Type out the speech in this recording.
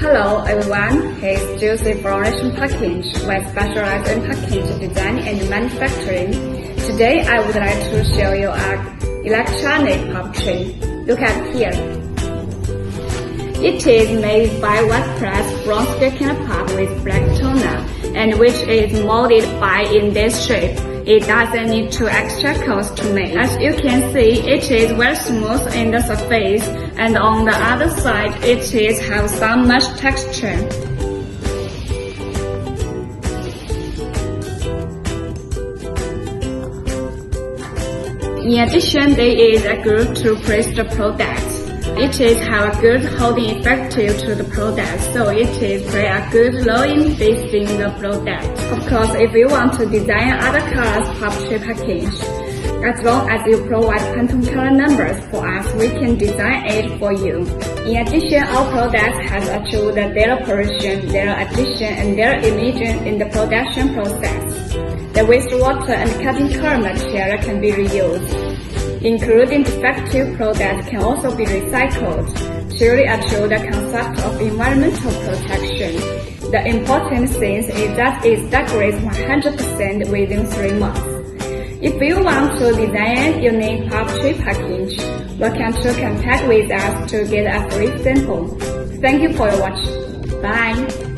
Hello everyone, here's Juicy Floration Package, where I specialize in package design and manufacturing. Today I would like to show you an electronic pulp tray. Look at here. It is made by wet press from sugarcane pulp with black toner, and which is molded by in this shape. It doesn't need too extra cost to make. As you can see, it is very smooth in the surface, and on the other side, it is have some mesh texture. In addition, there is a glue to press the product. It is have a good holding effect to the product, so it is play a good role in fixing the product. Of course, if you want to design other colors pulp tray package, as long as you provide Pantone color numbers for us, we can design it for you. In addition, our products has achieved their operation, their addition, and their imaging in the production process. The wastewater and cutting color material can be reused, including defective products can also be recycled, truly achieve the concept of environmental protection. The important thing is that it degrades 100% within 3 months. If you want to design a unique pulp tray package, welcome to contact with us to get a free sample. Thank you for your watching. Bye!